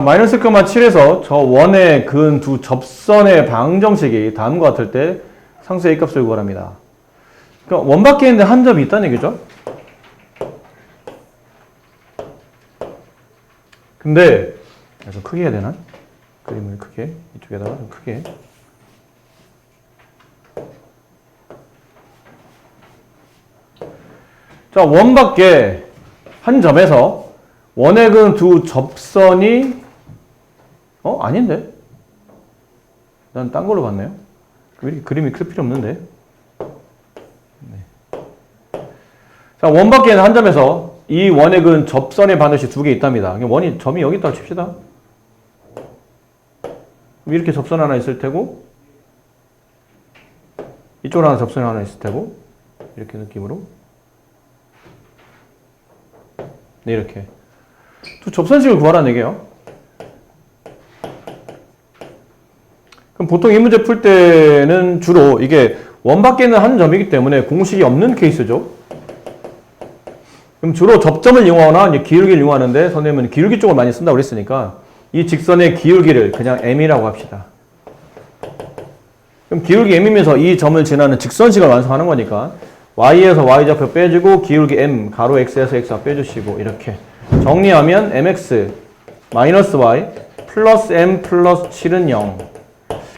마이너스 1,7에서 저 원에 그은 두 접선의 방정식이 다음과 같을 때 상수의 A값을 구하랍니다. 그러니까 원 밖에 있는데 한 점이 있다는 얘기죠. 근데 좀 크게 해야 되나? 그림을 크게, 이쪽에다가 좀 크게. 자, 원 밖에 한 점에서 원에 그은 두 접선이 아닌데? 난 딴 걸로 봤네요. 이렇게 그림이 클 필요 없는데. 네. 자, 원 밖에 있는 한 점에서 이 원에 그은 접선의 반드시 두 개 있답니다. 점이 여기 있다고 칩시다. 이렇게 접선 하나 있을 테고, 이쪽으로 하나 접선 하나 있을 테고, 이렇게 느낌으로. 네, 이렇게. 두 접선식을 구하라는 얘기예요. 그럼 보통 이 문제 풀 때는 주로 이게 원 밖에 있는 한 점이기 때문에 공식이 없는 케이스죠. 그럼 주로 접점을 이용하거나 이제 기울기를 이용하는데 선생님은 기울기 쪽을 많이 쓴다고 그랬으니까 이 직선의 기울기를 그냥 m이라고 합시다. 그럼 기울기 m이면서 이 점을 지나는 직선식을 완성하는 거니까 y에서 y좌표 빼주고 기울기 m 가로 x에서 x 빼주시고 이렇게 정리하면 mx 마이너스 y 플러스 m 플러스 7은 0.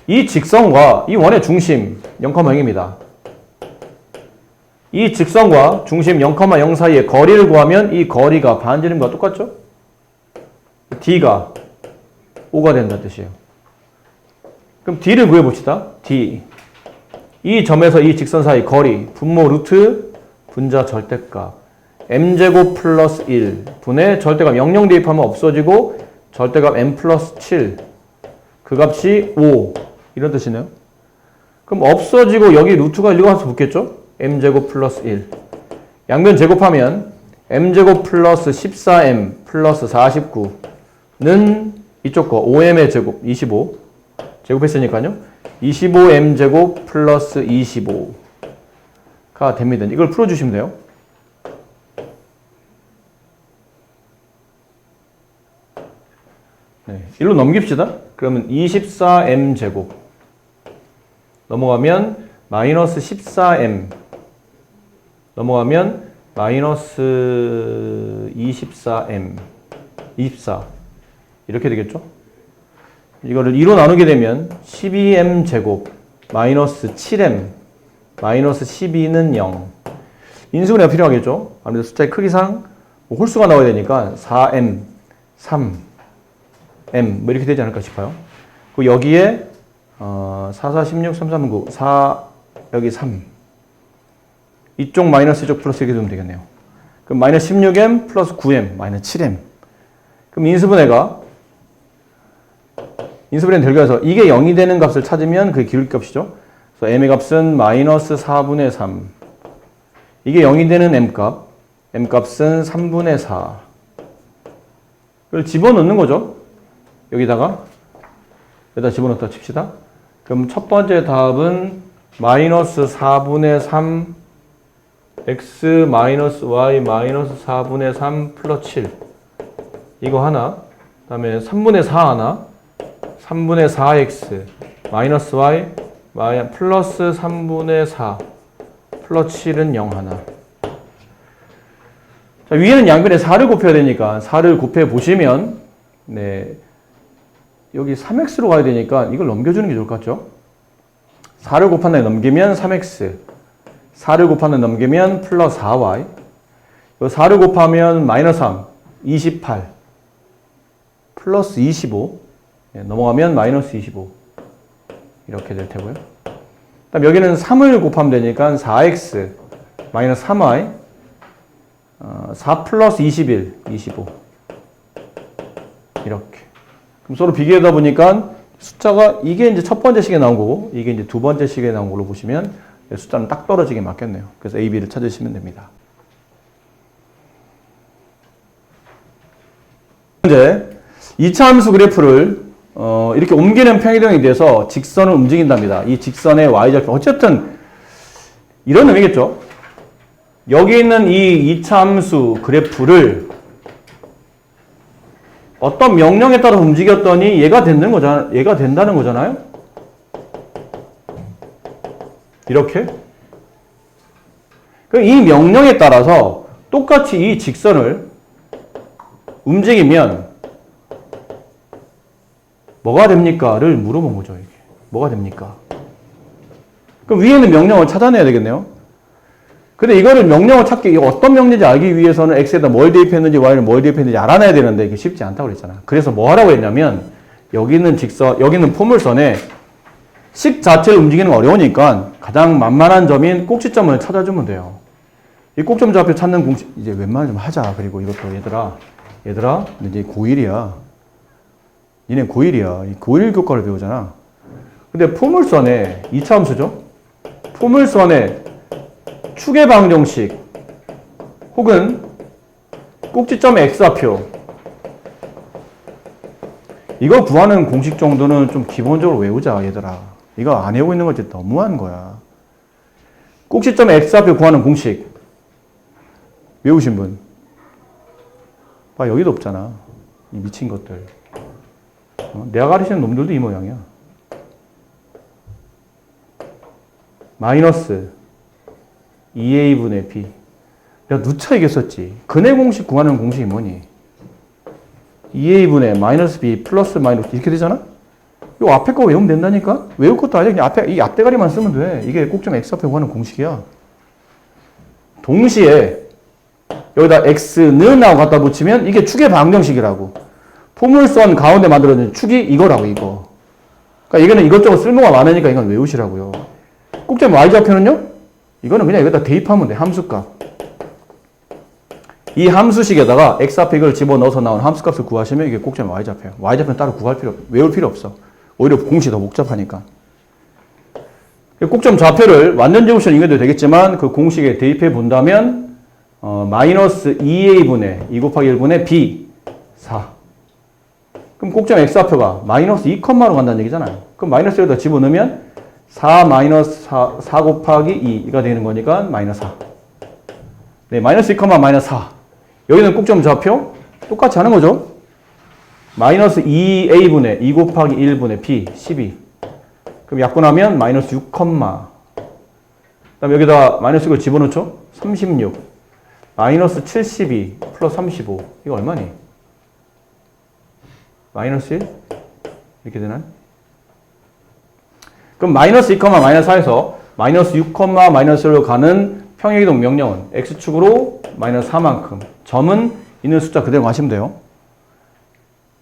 이 직선과 이 원의 중심 0,0입니다. 이 직선과 중심 0,0 사이의 거리를 구하면 이 거리가 반지름과 똑같죠? d가 5가 된다는 뜻이에요. 그럼 d를 구해봅시다. d. 이 점에서 이 직선 사이 거리 분모 루트 분자 절대값 m제곱 플러스 1 분의 절대값 00 대입하면 없어지고 절대값 m 플러스 7 그 값이 5 이런 뜻이네요. 그럼 없어지고 여기 루트가 일로 가서 붙겠죠? m제곱 플러스 1 양변 제곱하면 m제곱 플러스 14m 플러스 49는 이쪽 거 5m의 제곱 25 제곱했으니까요 25m제곱 플러스 25가 됩니다. 이걸 풀어주시면 돼요. 네, 일로 넘깁시다. 그러면 24m제곱 넘어가면 마이너스 14m 넘어가면 마이너스 24m 24 이렇게 되겠죠? 이거를 2로 나누게 되면 12m제곱 마이너스 7m 마이너스 12는 0 인수분해가 필요하겠죠? 아무래도 숫자의 크기상 홀수가 나와야 되니까 4m 3m 뭐 이렇게 되지 않을까 싶어요. 그 여기에 4, 4, 16, 3, 3, 9 4 여기 3 이쪽 마이너스 이쪽 플러스 이렇게 되면 되겠네요. 그럼 마이너스 16m 플러스 9m 마이너스 7m 그럼 인수분해는 결과에서 이게 0이 되는 값을 찾으면 그게 기울기 값이죠. 그래서 m의 값은 마이너스 4분의 3 이게 0이 되는 m값 m값은 3분의 4 그걸 집어넣는 거죠. 여기다 집어넣다 칩시다. 그럼 첫 번째 답은 마이너스 4분의 3 x 마이너스 y 마이너스 4분의 3 플러스 7 이거 하나 그 다음에 3분의 4 하나 3분의 4x 마이너스 y 플러스 3분의 4 플러스 7은 0 하나. 자, 위에는 양변에 4를 곱해야 되니까 4를 곱해 보시면 네 여기 3x로 가야 되니까 이걸 넘겨주는 게 좋을 것 같죠? 4를 곱한 다음에 넘기면 3x 4를 곱한 다음에 넘기면 플러스 4y 4를 곱하면 마이너스 3 28 플러스 25 넘어가면 마이너스 25 이렇게 될 테고요. 그다음 여기는 3을 곱하면 되니까 4x 마이너스 3y 4 플러스 21 25 이렇게 그럼 서로 비교하다 보니까 숫자가 이게 이제 첫 번째 식에 나온 거고 이게 이제 두 번째 식에 나온 걸로 보시면 숫자는 딱 떨어지게 맞겠네요. 그래서 A, B를 찾으시면 됩니다. 현재 2차 함수 그래프를 이렇게 옮기는 평행이동에 대해서 직선을 움직인답니다. 이 직선의 y좌표 어쨌든 이런 의미겠죠. 여기 있는 이 2차 함수 그래프를 어떤 명령에 따라 움직였더니 얘가 된다는 거잖아요? 이렇게. 그럼 이 명령에 따라서 똑같이 이 직선을 움직이면 뭐가 됩니까?를 물어본 거죠. 이게. 뭐가 됩니까? 그럼 위에는 명령을 찾아내야 되겠네요. 근데 이거를 명령을 찾기, 어떤 명령인지 알기 위해서는 x에다 뭘 대입했는지 y는 뭘 대입했는지 알아내야 되는데 이게 쉽지 않다고 그랬잖아. 그래서 뭐 하라고 했냐면 여기는 포물선에 식 자체를 움직이는 거 어려우니까 가장 만만한 점인 꼭지점을 찾아주면 돼요. 이 꼭지점 좌표 찾는 공식 이제 웬만하면 좀 하자. 그리고 이것도 얘들아 이제 고1이야. 니네 고1이야. 이 고1 교과를 배우잖아. 근데 포물선에 2차 함수죠. 포물선에 축의 방정식 혹은 꼭지점의 x좌표 이거 구하는 공식 정도는 좀 기본적으로 외우자 얘들아. 이거 안 외우고 있는 거 너무한 거야. 꼭지점의 x좌표 구하는 공식 외우신 분? 봐 여기도 없잖아. 이 미친 것들. 내가 가르치는 놈들도 이 모양이야. 마이너스 2a분의 b. 내가 누차 얘기했었지. 근해 공식 구하는 공식이 뭐니? 2a분의 마이너스 b 플러스 마이너스 이렇게 되잖아? 이 앞에 거 외우면 된다니까? 외울 것도 아니야. 그냥 이 앞대가리만 쓰면 돼. 이게 꼭점 x좌표 구하는 공식이야. 동시에 여기다 x는 하고 갖다 붙이면 이게 축의 방정식이라고. 포물선 가운데 만들어진 축이 이거라고 이거. 그러니까 이거는 이것저것 쓸모가 많으니까 이건 외우시라고요. 꼭점 y좌표는요? 이거는 그냥 여기다 대입하면 돼. 함수값. 이 함수식에다가 x 앞에 이걸 집어넣어서 나온 함수값을 구하시면 이게 꼭점 y좌표예요. y좌표는 따로 외울 필요 없어. 오히려 공식이 더 복잡하니까. 꼭점 좌표를 완전 제곱식으로 이겨도 되겠지만 그 공식에 대입해 본다면 마이너스 2a분의 2 곱하기 1분의 b 4. 그럼 꼭점 x좌표가 마이너스 2컴마로 간다는 얘기잖아요. 그럼 마이너스 여기다 집어넣으면 4 마이너스 4 곱하기 2가 되는 거니까 마이너스 4. 네, 마이너스 2, 마이너스 4. 여기는 꼭점 좌표 똑같이 하는 거죠. 마이너스 2a분의 2 곱하기 1분의 b 12. 그럼 약분하면 마이너스 6, 그다음 여기다 마이너스 6을 집어넣죠. 36. 마이너스 72 플러스 35. 이거 얼마니? 마이너스 1? 이렇게 되나요? 그럼 마이너스 2, 마이너스 4에서 마이너스 6, 마이너스 1로 가는 평행이동 명령은 x축으로 마이너스 4만큼. 점은 있는 숫자 그대로 가시면 돼요.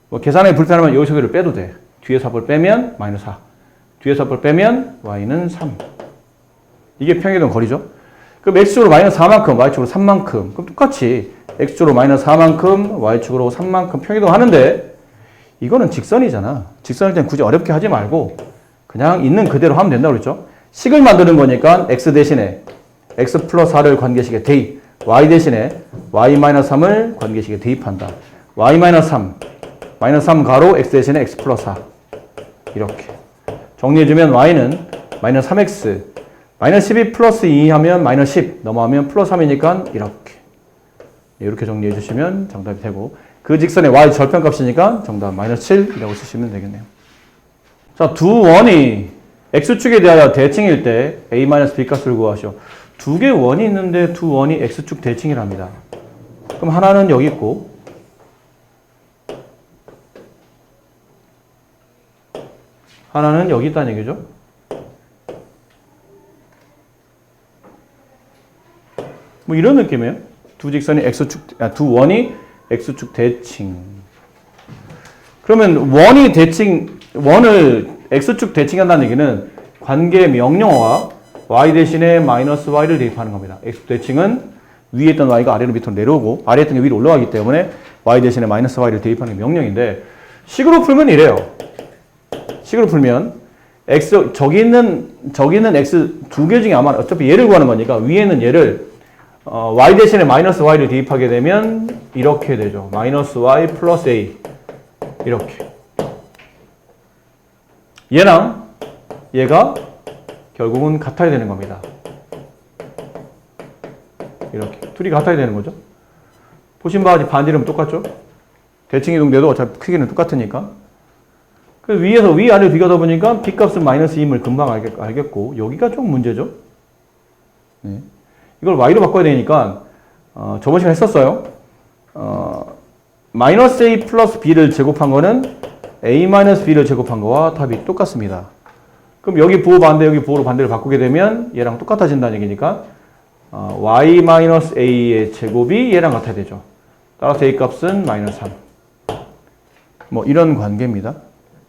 뭐 계산하기 불편하면 여기서 여기를 빼도 돼. 뒤에서 합을 빼면 마이너스 4. 뒤에서 합을 빼면 y는 3. 이게 평행이동 거리죠. 그럼 x축으로 마이너스 4만큼, y축으로 3만큼. 그럼 똑같이 x축으로 마이너스 4만큼, y축으로 3만큼 평행이동 하는데 이거는 직선이잖아. 직선일 땐 굳이 어렵게 하지 말고 그냥 있는 그대로 하면 된다고 그랬죠. 식을 만드는 거니까 x 대신에 x 플러스 4를 관계식에 대입, y 대신에 y 마이너스 3을 관계식에 대입한다. y 마이너스 3, 마이너스 3 가로 x 대신에 x 플러스 4. 이렇게. 정리해주면 y는 마이너스 3x, 마이너스 12 플러스 2 하면 마이너스 10, 넘어가면 플러스 3이니까 이렇게. 이렇게 정리해주시면 정답이 되고, 그 직선의 y 절편값이니까 정답 마이너스 7이라고 쓰시면 되겠네요. 자, 두 원이 x축에 대하여 대칭일 때 a-b 값을 구하시오. 두 개의 원이 있는데 두 원이 x축 대칭이랍니다. 그럼 하나는 여기 있고 하나는 여기 있다는 얘기죠. 뭐 이런 느낌이에요. 두 직선이 두 원이 x축 대칭. 그러면 원을 x축 대칭한다는 얘기는 관계 명령어와 y 대신에 마이너스 y를 대입하는 겁니다. x 대칭은 위에 있던 y가 아래로 밑으로 내려오고 아래에 있던 게 위로 올라가기 때문에 y 대신에 마이너스 y를 대입하는 게 명령인데, 식으로 풀면 이래요. 식으로 풀면 저기 있는 x 두 개 중에 아마 어차피 얘를 구하는 거니까 위에는 얘를 y 대신에 마이너스 y를 대입하게 되면 이렇게 되죠. 마이너스 y 플러스 a. 이렇게. 얘랑 얘가 결국은 같아야 되는 겁니다. 이렇게. 둘이 같아야 되는 거죠. 보신 바와 반지름 똑같죠? 대칭 이동돼도 어차피 크기는 똑같으니까. 그 위에서 위아래를 비교하다 보니까 B값은 마이너스 2임을 금방 알겠고 여기가 좀 문제죠. 네. 이걸 Y로 바꿔야 되니까 저번 시간에 했었어요. 마이너스 A 플러스 B를 제곱한 거는 A 마이너스 B를 제곱한 거와 답이 똑같습니다. 그럼 여기 부호 반대 여기 부호로 반대를 바꾸게 되면 얘랑 똑같아진다는 얘기니까 Y 마이너스 A의 제곱이 얘랑 같아야 되죠. 따라서 A 값은 마이너스 3. 뭐 이런 관계입니다.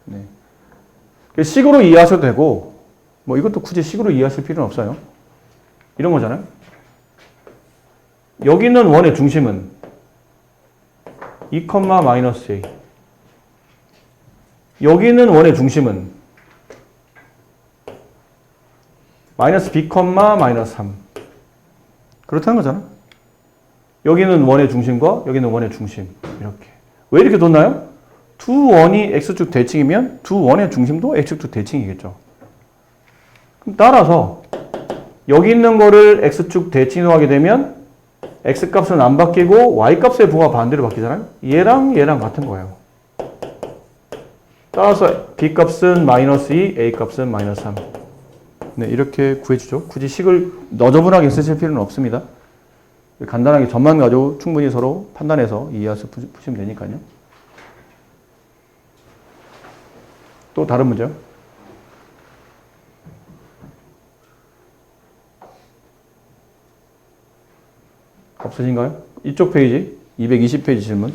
네. 식으로 이해하셔도 되고 뭐 이것도 굳이 식으로 이해하실 필요는 없어요. 이런 거잖아요. 여기 있는 원의 중심은 2, 마이너스 A. 여기 있는 원의 중심은 마이너스 B, 마이너스 3. 그렇다는 거잖아. 여기 있는 원의 중심과 여기 있는 원의 중심. 이렇게. 왜 이렇게 뒀나요? 두 원이 X축 대칭이면 두 원의 중심도 X축 대칭이겠죠. 그럼 따라서 여기 있는 거를 X축 대칭으로 하게 되면 X값은 안 바뀌고 Y값의 부호가 반대로 바뀌잖아요. 얘랑 얘랑 같은 거예요. 따라서 B값은 마이너스 2, A값은 마이너스 3. 네, 이렇게 구해주죠. 굳이 식을 너저분하게 쓰실 필요는 없습니다. 간단하게 점만 가지고 충분히 서로 판단해서 이해해서 푸시면 되니까요. 또 다른 문제요? 없으신가요? 이쪽 페이지 220페이지 질문.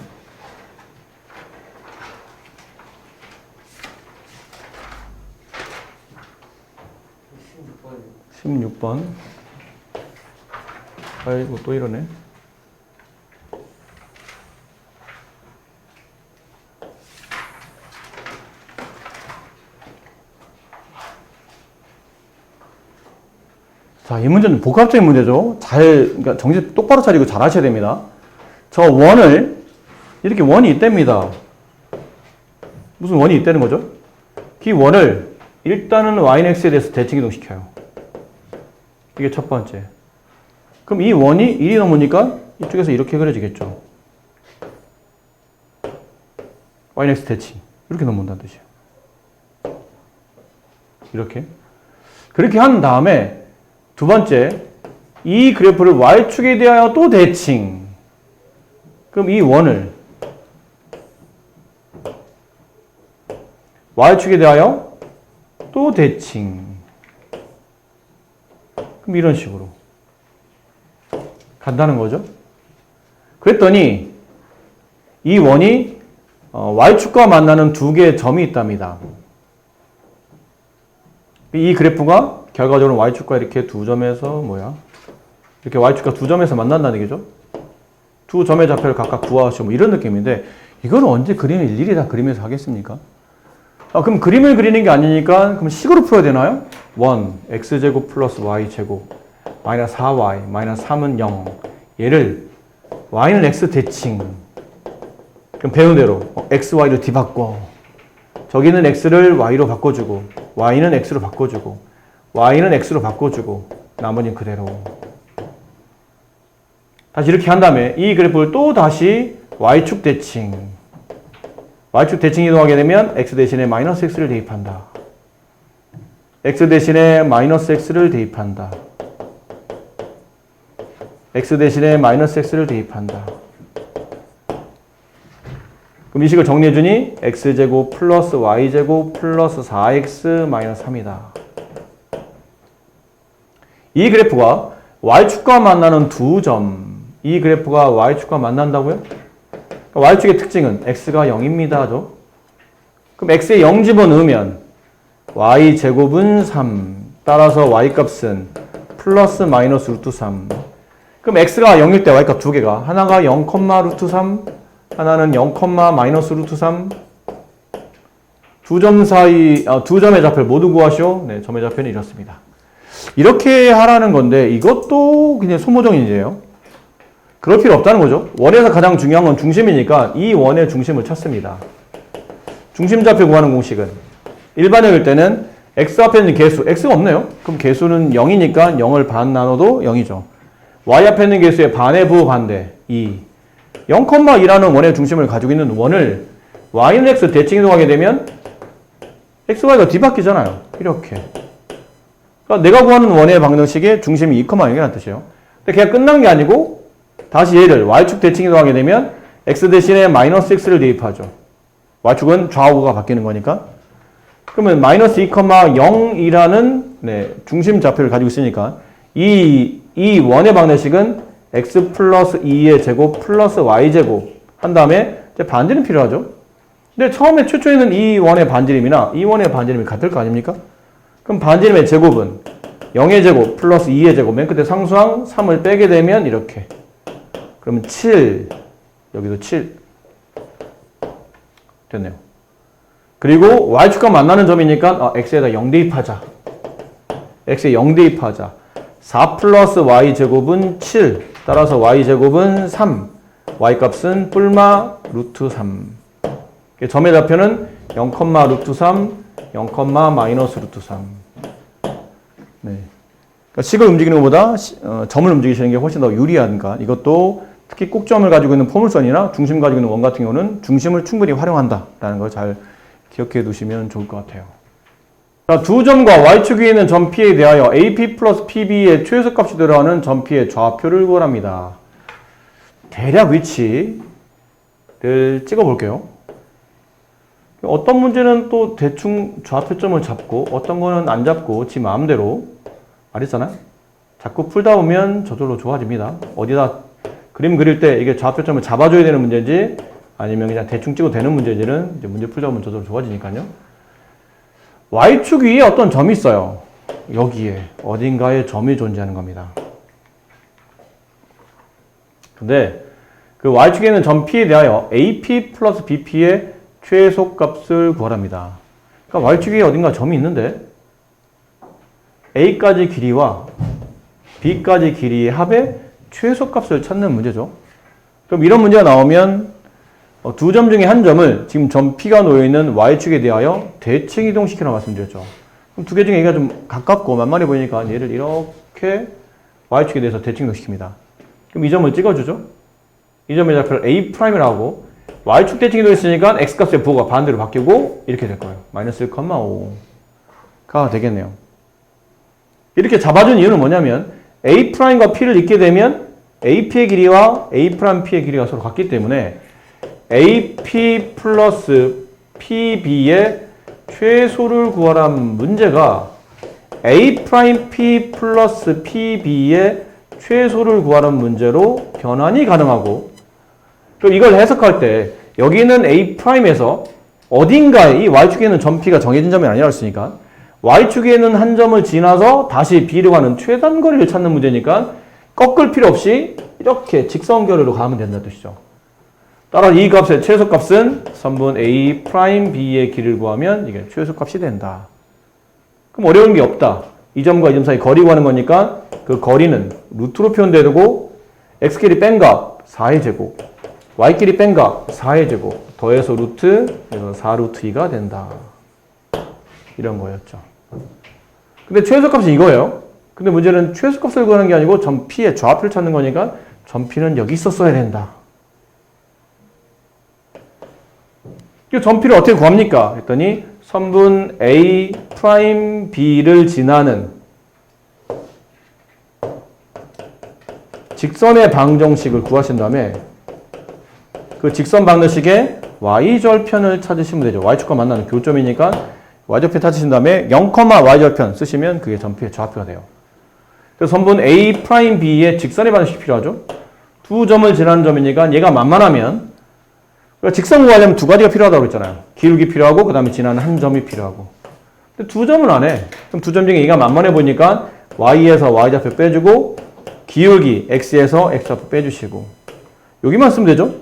16번. 아이고 또 이러네. 자, 이 문제는 복합적인 문제죠. 그러니까 정신 똑바로 차리고 잘 하셔야 됩니다. 저 원을, 이렇게 원이 있답니다. 무슨 원이 있다는 거죠? 이 원을 일단은 yx에 대해서 대칭 이동시켜요. 이게 첫 번째. 그럼 이 원이 1이 넘으니까 이쪽에서 이렇게 그려지겠죠. yx 대칭. 이렇게 넘는다는 뜻이에요. 이렇게. 그렇게 한 다음에 두 번째, 이 그래프를 y축에 대하여 또 대칭. 그럼 이 원을 y축에 대하여 또 대칭. 그럼 이런 식으로 간다는 거죠. 그랬더니 이 원이 y축과 만나는 두 개의 점이 있답니다. 이 그래프가 결과적으로 y축과 이렇게 두 점에서 이렇게 y축과 두 점에서 만난다는 얘기죠. 두 점의 좌표를 각각 구하시고 뭐 이런 느낌인데 이걸 언제 그림을 일일이 다 그리면서 하겠습니까? 그럼 그림을 그리는 게 아니니까 그럼 식으로 풀어야 되나요? 1, x제곱 플러스 y제곱 마이너스 4y 마이너스 3은 0. 얘를 y는 x 대칭. 그럼 배운 대로 x, y를 뒤바꿔. 저기는 x를 y로 바꿔주고 y는 x로 바꿔주고 y는 x로 바꿔주고 나머지는 그대로. 다시 이렇게 한 다음에 이 그래프를 또 다시 y축 대칭. y축 대칭 이동하게 되면 x 대신에 마이너스 x를 대입한다. x 대신에 마이너스 x를 대입한다. x 대신에 마이너스 x를 대입한다. 그럼 이 식을 정리해주니 x제곱 플러스 y제곱 플러스 4x 마이너스 3이다. 이 그래프가 y축과 만나는 두 점. 이 그래프가 y축과 만난다고요? 그러니까 y축의 특징은 x가 0입니다. 그럼 x에 0 집어넣으면 y제곱은 3. 따라서 y값은 플러스 마이너스 루트 3. 그럼 x가 0일 때 y값 두 개가 하나가 0, 루트 3 하나는 0, 마이너스 루트 3. 두 점 사이, 두 점의 좌표를 모두 구하시오. 네, 점의 좌표는 이렇습니다. 이렇게 하라는 건데 이것도 그냥 소모적인 일이에요. 그럴 필요 없다는 거죠. 원에서 가장 중요한 건 중심이니까 이 원의 중심을 찾습니다. 중심 좌표 구하는 공식은 일반형일 때는 x 앞에 있는 개수, x가 없네요. 그럼 개수는 0이니까 0을 반 나눠도 0이죠. y 앞에 있는 개수의 반의 부호 반대 2. 0,2라는 원의 중심을 가지고 있는 원을 y는 x 대칭 이동하게 되면 x, y가 뒤바뀌잖아요. 이렇게. 그러니까 내가 구하는 원의 방정식의 중심이 2,0이라는 뜻이에요. 근데 그냥 끝난 게 아니고 다시 얘를 y축 대칭 이동하게 되면 x 대신에 마이너스 x를 대입하죠. y축은 좌우가 바뀌는 거니까. 그러면 마이너스 2,0이라는 중심 좌표를 가지고 있으니까 이 원의 방정식은 x 플러스 2의 제곱 플러스 y제곱 한 다음에 이제 반지름 필요하죠. 근데 처음에 최초에는 이 원의 반지름이나 이 원의 반지름이 같을 거 아닙니까? 그럼 반지름의 제곱은 0의 제곱 플러스 2의 제곱 맨 끝에 상수항 3을 빼게 되면 이렇게. 그러면 7 여기도 7 됐네요. 그리고 y축과 만나는 점이니까 x에다 0 대입하자. x에 0 대입하자. 4 플러스 y제곱은 7 따라서 y제곱은 3 y값은 뿔마 루트 3 점의 좌표는 0, 루트 3 0, 마이너스 루트 3 네. 그러니까 식을 움직이는 것보다 점을 움직이시는 게 훨씬 더 유리하니까 이것도 특히 꼭점을 가지고 있는 포물선이나 중심 가지고 있는 원 같은 경우는 중심을 충분히 활용한다라는 걸 잘 기억해 두시면 좋을 것 같아요. 자, 두 점과 y축 위에 있는 점 P에 대하여 AP 플러스 PB의 최소값이 들어가는 점 P의 좌표를 구하랍니다. 대략 위치를 찍어 볼게요. 어떤 문제는 또 대충 좌표점을 잡고 어떤 거는 안 잡고 지 마음대로 말했잖아요. 자꾸 풀다 보면 저절로 좋아집니다. 어디다 그림 그릴 때 이게 좌표점을 잡아줘야 되는 문제인지 아니면 그냥 대충 찍어도 되는 문제인지는 이제 문제 풀다 보면 저절로 좋아지니까요. y축 위에 어떤 점이 있어요. 여기에 어딘가에 점이 존재하는 겁니다. 근데 그 y축에 있는 점 P에 대하여 AP 플러스 BP의 최소값을 구하랍니다. 그러니까 y축 위에 어딘가 점이 있는데 a까지 길이와 b까지 길이의 합의 최소값을 찾는 문제죠. 그럼 이런 문제가 나오면 두 점 중에 한 점을 지금 점 P가 놓여있는 y축에 대하여 대칭 이동시키라고 말씀드렸죠. 그럼 두 개 중에 얘가 좀 가깝고 만만해 보이니까 얘를 이렇게 y축에 대해서 대칭 이동시킵니다. 그럼 이 점을 찍어주죠. 이 점의 좌표를 A'이라고 하고 y축 대칭 이동했으니까 x값의 부호가 반대로 바뀌고 이렇게 될 거예요. 마이너스 1,5가 되겠네요. 이렇게 잡아준 이유는 뭐냐면 A'과 P를 잇게 되면 AP의 길이와 A'P의 길이가 서로 같기 때문에 AP 플러스 PB의 최소를 구하란 문제가 A'P 플러스 PB의 최소를 구하는 문제로 변환이 가능하고 그럼 이걸 해석할 때 여기는 A'에서 어딘가에 이 Y축에는 점 P가 정해진 점이 아니라 했으니까 Y축에는 한 점을 지나서 다시 B로 가는 최단 거리를 찾는 문제니까 꺾을 필요 없이 이렇게 직선거리로 가면 된다는 뜻이죠. 따라 이 값의 최소값은 선분 A'B의 길이를 구하면 이게 최소값이 된다. 그럼 어려운 게 없다. 이 점과 이 점 사이 거리 구하는 거니까 그 거리는 루트로 표현되고 x끼리 뺀 값 4의 제곱 y끼리 뺀 값 4의 제곱 더해서 루트 그래서 4루트 2가 된다. 이런 거였죠. 근데 최소값이 이거예요. 근데 문제는 최소값을 구하는 게 아니고 점 P의 좌표를 찾는 거니까 점 P는 여기 있었어야 된다. 이 점 P를 어떻게 구합니까? 했더니 선분 A'B를 지나는 직선의 방정식을 구하신 다음에 그 직선 방정식의 y절편을 찾으시면 되죠. y축과 만나는 교점이니까 y절편 찾으신 다음에 0, y절편 쓰시면 그게 점 P의 좌표가 돼요. 그래서 선분 A'B의 직선의 방정식이 필요하죠. 두 점을 지나는 점이니까 얘가 만만하면 그러니까 직선 구하려면 두 가지가 필요하다고 그랬잖아요. 기울기 필요하고 그 다음에 지나는 한 점이 필요하고. 근데 두 점은 안 해. 그럼 두 점 중에 얘가 만만해 보니까 y에서 y좌표 빼주고 기울기 x에서 x좌표 빼주시고 여기만 쓰면 되죠.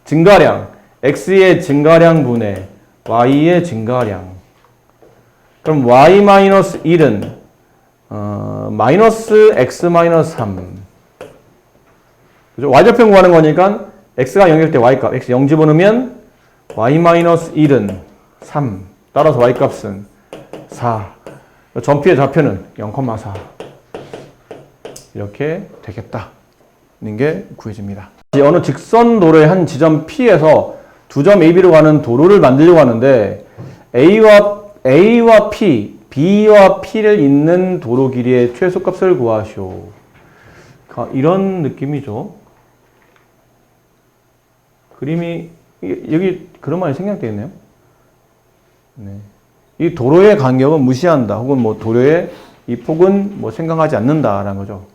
증가량 x의 증가량 분의 y의 증가량. 그럼 y-1은 마이너스 x 마이너스 3. 그죠? y좌표 구하는 거니까 x가 0일 때 y값, x 0 집어넣으면 y-1은 3. 따라서 y값은 4. 점 P의 좌표는 0,4. 이렇게 되겠다는 게 구해집니다. 어느 직선 도로의 한 지점 P에서 두 점 A, B로 가는 도로를 만들려고 하는데 A와 P, B와 P를 잇는 도로 길이의 최소값을 구하시오. 이런 느낌이죠. 그림이 여기 그런 말이 생략되어 있네요. 네. 이 도로의 간격은 무시한다. 혹은 뭐 도로의 이 폭은 뭐 생각하지 않는다라는 거죠.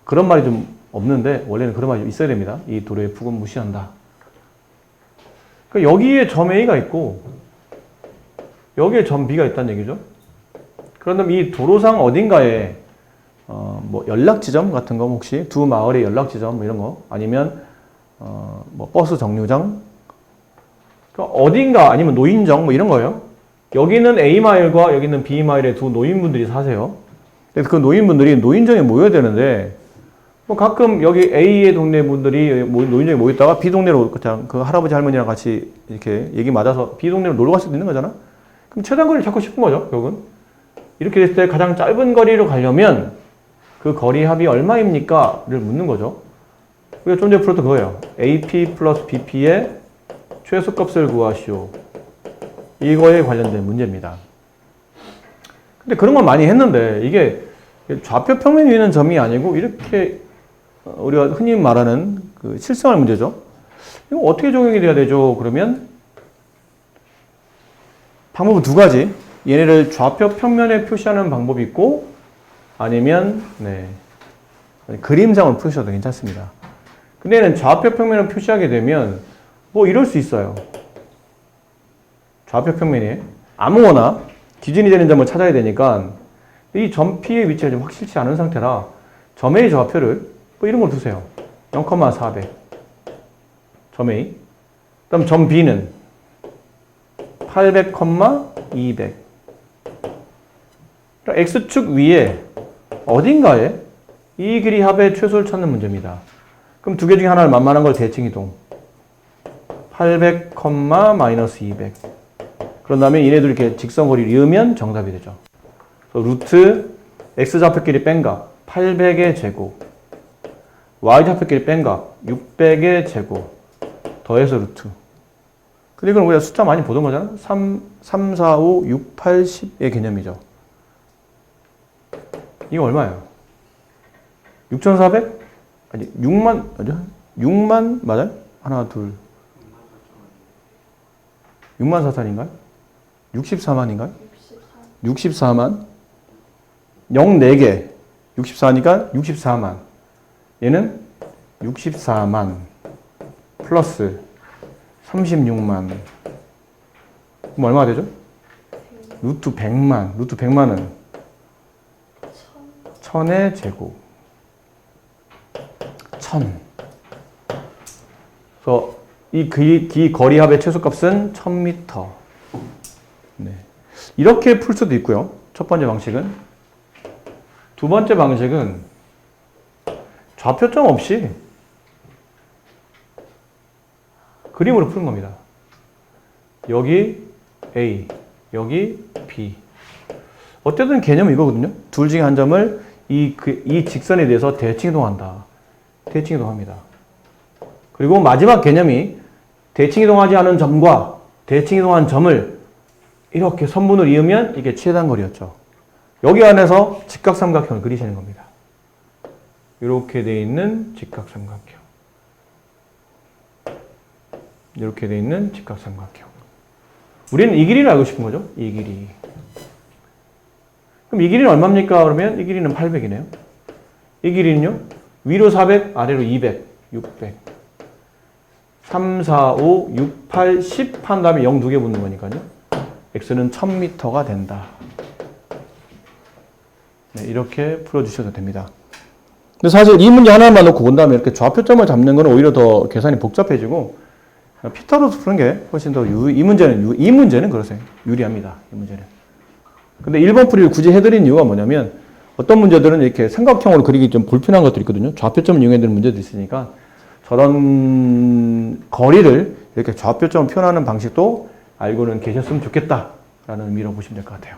그런 말이 좀 없는데 원래는 그런 말이 좀 있어야 됩니다. 이 도로의 폭은 무시한다. 그러니까 여기에 점 A가 있고 여기에 점 B가 있다는 얘기죠. 그런다면 이 도로상 어딘가에 뭐 연락 지점 같은 거 혹시 두 마을의 연락 지점 뭐 이런 거 아니면 뭐 버스 정류장 그러니까 어딘가 아니면 노인정 뭐 이런 거예요. 여기는 A 마일과 여기는 B 마일의 두 노인분들이 사세요. 그래서 그 노인분들이 노인정에 모여야 되는데 뭐 가끔 여기 A의 동네 분들이 노인정에 모였다가 B 동네로 그냥 그 할아버지 할머니랑 같이 이렇게 얘기 맞아서 B 동네로 놀러 갈 수도 있는 거잖아. 그럼 최단 거리를 찾고 싶은 거죠, 결국은. 이렇게 됐을 때 가장 짧은 거리로 가려면 그 거리 합이 얼마입니까?를 묻는 거죠. 우리가 좀 전에 풀었던 그거예요. AP 플러스 BP의 최소값을 구하시오. 이거에 관련된 문제입니다. 근데 그런 건 많이 했는데 이게 좌표 평면 위에 있는 점이 아니고 이렇게 우리가 흔히 말하는 그 실생활 문제죠. 이거 어떻게 적용이 돼야 되죠? 그러면 방법은 두 가지. 얘네를 좌표 평면에 표시하는 방법이 있고 아니면 그림상으로 표시해도 괜찮습니다. 근데 얘는 좌표 평면을 표시하게 되면 뭐 이럴 수 있어요. 좌표 평면에 아무거나 기준이 되는 점을 찾아야 되니까 이 점 P의 위치가 좀 확실치 않은 상태라 점 A 좌표를 뭐 이런 걸 두세요. 0,400 점 A. 그다음 점 B는 800, 200. X축 위에 어딘가에 이 길이 합의 최소를 찾는 문제입니다. 그럼 두 개 중에 하나를 만만한 걸 대칭이동. 800, 마이너스 200. 그런 다음에 얘네들 이렇게 직선거리를 이으면 정답이 되죠. 루트 X좌표끼리 뺀 값 800의 제곱 Y좌표끼리 뺀 값 600의 제곱 더해서 루트. 근데 이건 우리가 숫자 많이 보던 거잖아. 3, 4, 5, 6, 8, 10의 개념이죠. 이거 얼마예요? 6,400? 아니 6만 맞아? 6만 맞아요? 하나 둘 6만 4천인가요? 64만인가요? 64만 0 4개 64니까 64만 얘는 64만 플러스 36만 그럼 얼마가 되죠? 루트 100만 루트 100만은 1000의 제곱 1000 그래서 이 거리 합의 최소값은 1000m. 네. 이렇게 풀 수도 있고요. 첫 번째 방식은. 두 번째 방식은 좌표점 없이 그림으로 푸는 겁니다. 여기 A, 여기 B. 어쨌든 개념은 이거거든요. 둘 중에 한 점을 이 직선에 대해서 대칭이동한다. 대칭이동합니다. 그리고 마지막 개념이 대칭이동하지 않은 점과 대칭이동한 점을 이렇게 선분을 이으면 이게 최단거리였죠. 여기 안에서 직각삼각형을 그리시는 겁니다. 이렇게 되어 있는 직각삼각형. 이렇게 되어 있는 직각삼각형. 우리는 이 길이를 알고 싶은 거죠. 이 길이. 그럼 이 길이는 얼마입니까? 그러면 이 길이는 800이네요. 이 길이는요. 위로 400, 아래로 200, 600. 3, 4, 5, 6, 8, 10 한 다음에 0 2개 붙는 거니까요. X는 1000m가 된다. 네, 이렇게 풀어주셔도 됩니다. 근데 사실 이 문제 하나만 놓고 본 다음에 이렇게 좌표점을 잡는 건 오히려 더 계산이 복잡해지고 피타고라스 푸는 게 훨씬 더 이 문제는 그러세요. 유리합니다. 이 문제는. 근데 1번 풀이를 굳이 해드린 이유가 뭐냐면 어떤 문제들은 이렇게 삼각형으로 그리기 좀 불편한 것들이 있거든요. 좌표점을 이용해야 되는 문제도 있으니까 저런 거리를 이렇게 좌표점을 표현하는 방식도 알고는 계셨으면 좋겠다라는 의미로 보시면 될 것 같아요.